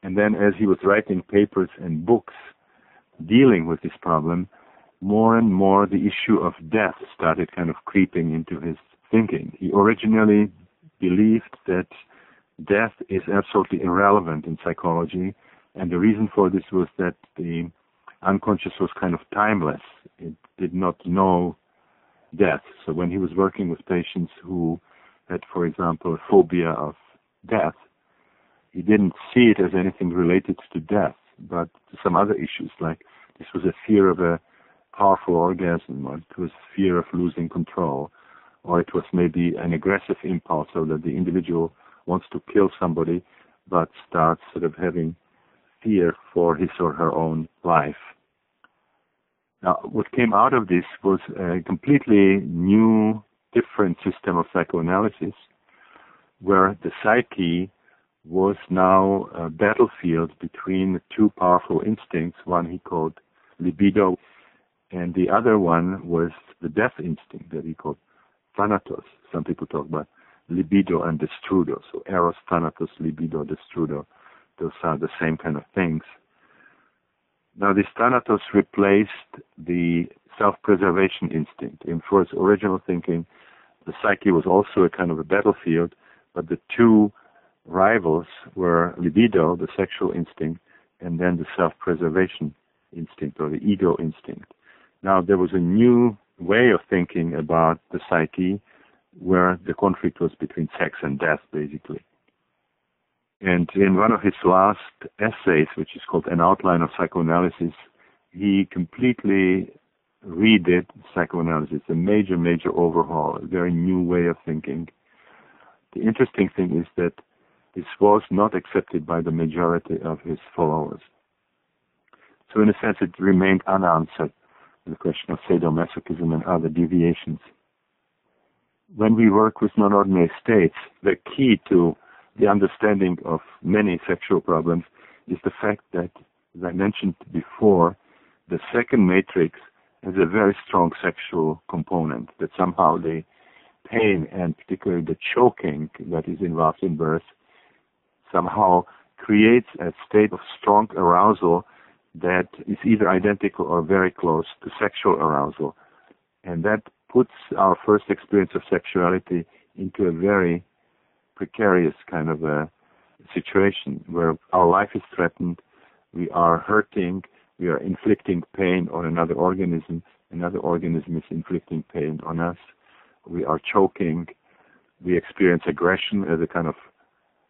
And then as he was writing papers and books dealing with this problem, more and more the issue of death started kind of creeping into his thinking. He originally believed that death is absolutely irrelevant in psychology, and the reason for this was that the unconscious was kind of timeless. It did not know death. So when he was working with patients who had, for example, a phobia of death, he didn't see it as anything related to death, but to some other issues, like this was a fear of a powerful orgasm, or it was fear of losing control, or it was maybe an aggressive impulse, so that the individual wants to kill somebody, but starts sort of having fear for his or her own life. Now, what came out of this was a completely new, different system of psychoanalysis, where the psyche was now a battlefield between two powerful instincts. One he called libido, and the other one was the death instinct that he called thanatos. Some people talk about libido and destrudo. So eros, thanatos, libido, destrudo. Those are the same kind of things. Now, this thanatos replaced the self-preservation instinct. In Freud's original thinking, the psyche was also a kind of a battlefield, but the two rivals were libido, the sexual instinct, and then the self-preservation instinct, or the ego instinct. Now, there was a new way of thinking about the psyche, where the conflict was between sex and death, basically. And in one of his last essays, which is called An Outline of Psychoanalysis, he completely redid psychoanalysis, a major, major overhaul, a very new way of thinking. The interesting thing is that this was not accepted by the majority of his followers. So in a sense, it remained unanswered, the question of sadomasochism and other deviations. When we work with non-ordinary states, the key to the understanding of many sexual problems is the fact that, as I mentioned before, the second matrix has a very strong sexual component, that somehow the pain and particularly the choking that is involved in birth somehow creates a state of strong arousal that is either identical or very close to sexual arousal. And that puts our first experience of sexuality into a very precarious kind of a situation where our life is threatened, we are hurting, we are inflicting pain on another organism is inflicting pain on us, we are choking, we experience aggression as a kind of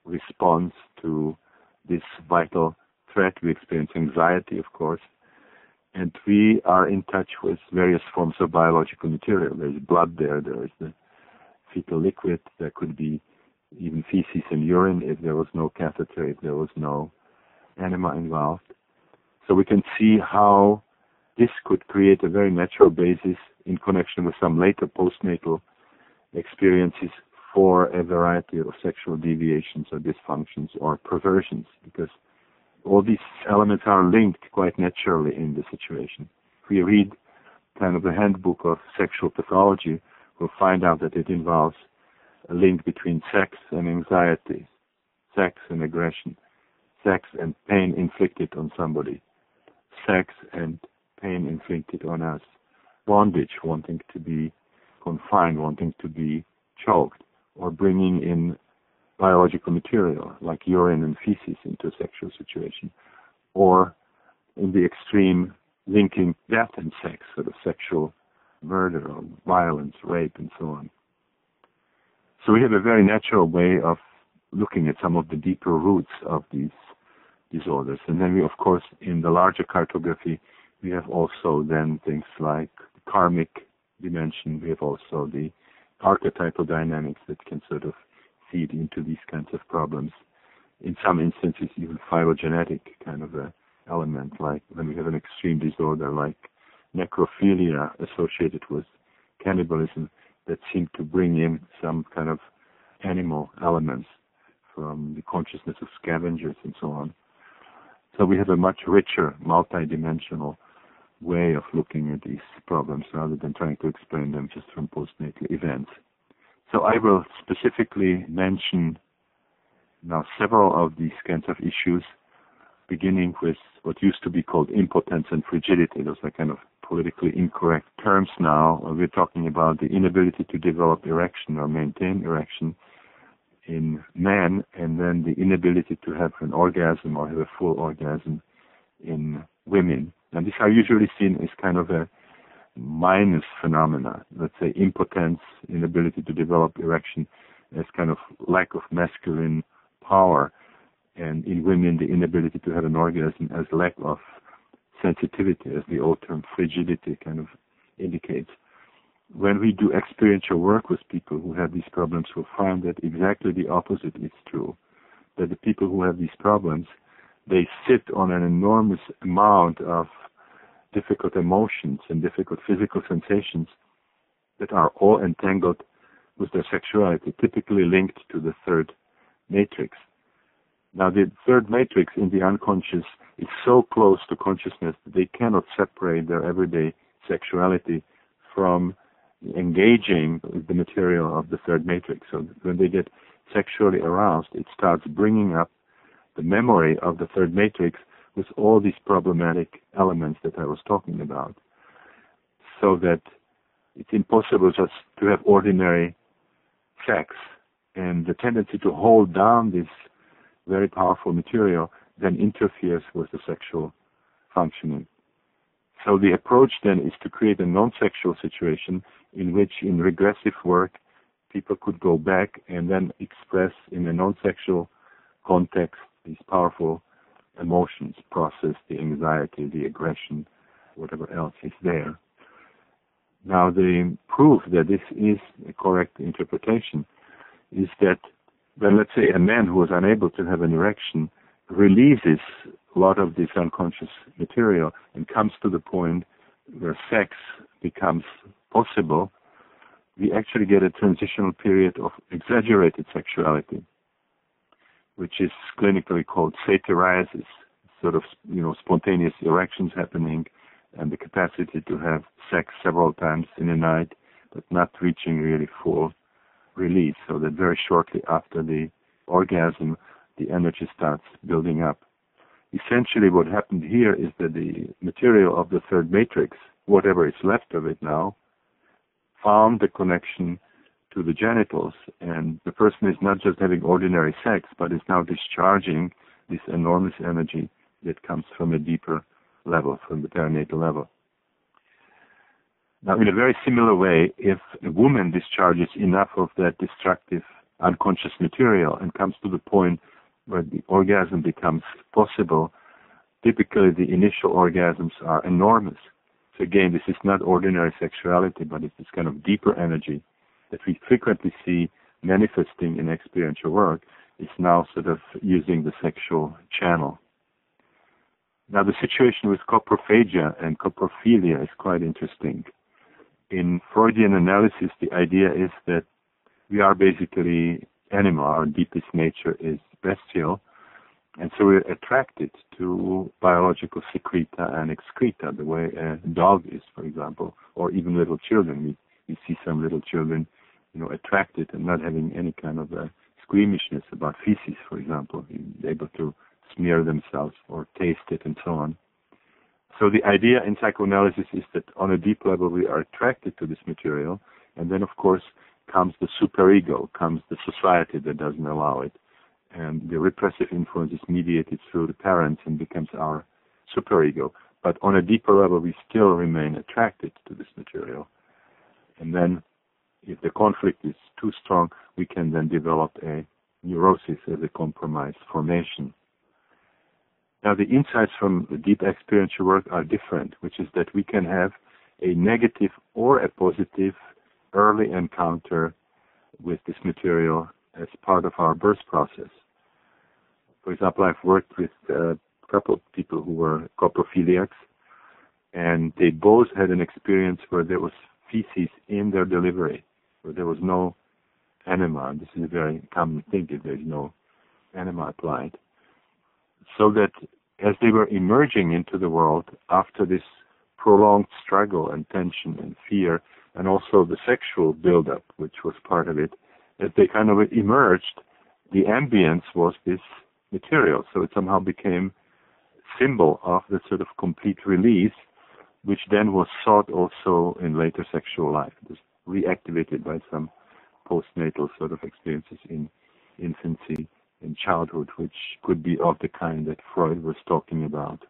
response to this vital threat, we experience anxiety, of course, and we are in touch with various forms of biological material. There's blood there is the fetal liquid, there could be even feces and urine if there was no catheter, if there was no enema involved. So we can see how this could create a very natural basis in connection with some later postnatal experiences for a variety of sexual deviations or dysfunctions or perversions, because all these elements are linked quite naturally in the situation. If we read kind of the handbook of sexual pathology, we'll find out that it involves a link between sex and anxiety, sex and aggression, sex and pain inflicted on somebody, sex and pain inflicted on us, bondage, wanting to be confined, wanting to be choked, or bringing in biological material like urine and feces into a sexual situation, or in the extreme linking death and sex, sort of sexual murder or violence, rape, and so on. So we have a very natural way of looking at some of the deeper roots of these disorders. And then we, of course, in the larger cartography, we have also then things like the karmic dimension. We have also the archetypal dynamics that can sort of feed into these kinds of problems. In some instances, even phylogenetic kind of a element, like when we have an extreme disorder like necrophilia associated with cannibalism, that seem to bring in some kind of animal elements from the consciousness of scavengers and so on. So we have a much richer, multidimensional way of looking at these problems rather than trying to explain them just from postnatal events. So I will specifically mention now several of these kinds of issues beginning with what used to be called impotence and frigidity. Those are kind of politically incorrect terms now. We're talking about the inability to develop erection or maintain erection in men, and then the inability to have an orgasm or have a full orgasm in women. And these are usually seen as kind of a minus phenomena. Let's say impotence, inability to develop erection, as kind of lack of masculine power, and in women the inability to have an orgasm as lack of sensitivity, as the old term frigidity kind of indicates. When we do experiential work with people who have these problems, we'll find that exactly the opposite is true. That the people who have these problems, they sit on an enormous amount of difficult emotions and difficult physical sensations that are all entangled with their sexuality, typically linked to the third matrix. Now, the third matrix in the unconscious is so close to consciousness that they cannot separate their everyday sexuality from engaging with the material of the third matrix. So when they get sexually aroused, it starts bringing up the memory of the third matrix with all these problematic elements that I was talking about. So that it's impossible just to have ordinary sex, and the tendency to hold down this very powerful material then interferes with the sexual functioning. So the approach then is to create a non-sexual situation in which, in regressive work, people could go back and then express in a non-sexual context these powerful emotions, process the anxiety, the aggression, whatever else is there. Now, the proof that this is a correct interpretation is that when, let's say, a man who is unable to have an erection releases a lot of this unconscious material and comes to the point where sex becomes possible, we actually get a transitional period of exaggerated sexuality, which is clinically called satyriasis, sort of, spontaneous erections happening and the capacity to have sex several times in a night, but not reaching really full release, so that very shortly after the orgasm, the energy starts building up. Essentially what happened here is that the material of the third matrix, whatever is left of it now, found the connection to the genitals, and the person is not just having ordinary sex, but is now discharging this enormous energy that comes from a deeper level, from the perinatal level. Now, in a very similar way, if a woman discharges enough of that destructive unconscious material and comes to the point where the orgasm becomes possible, typically the initial orgasms are enormous. So again, this is not ordinary sexuality, but it's this kind of deeper energy that we frequently see manifesting in experiential work, is now sort of using the sexual channel. Now, the situation with coprophagia and coprophilia is quite interesting. In Freudian analysis, the idea is that we are basically animal. Our deepest nature is bestial, and so we're attracted to biological secreta and excreta, the way a dog is, for example, or even little children. We see some little children, attracted and not having any kind of squeamishness about feces, for example, able to smear themselves or taste it and so on. So the idea in psychoanalysis is that on a deep level we are attracted to this material, and then of course comes the superego, comes the society that doesn't allow it, and the repressive influence is mediated through the parents and becomes our superego. But on a deeper level we still remain attracted to this material. And then if the conflict is too strong, we can then develop a neurosis as a compromised formation. Now, the insights from the deep experiential work are different, which is that we can have a negative or a positive early encounter with this material as part of our birth process. For example, I've worked with a couple of people who were coprophiliacs, and they both had an experience where there was feces in their delivery, where there was no enema. This is a very common thing if there's no enema applied. So that as they were emerging into the world after this prolonged struggle and tension and fear, and also the sexual buildup, which was part of it, as they kind of emerged, the ambience was this material. So it somehow became symbol of the sort of complete release, which then was sought also in later sexual life. It was reactivated by some postnatal sort of experiences in infancy, in childhood, which could be of the kind that Freud was talking about.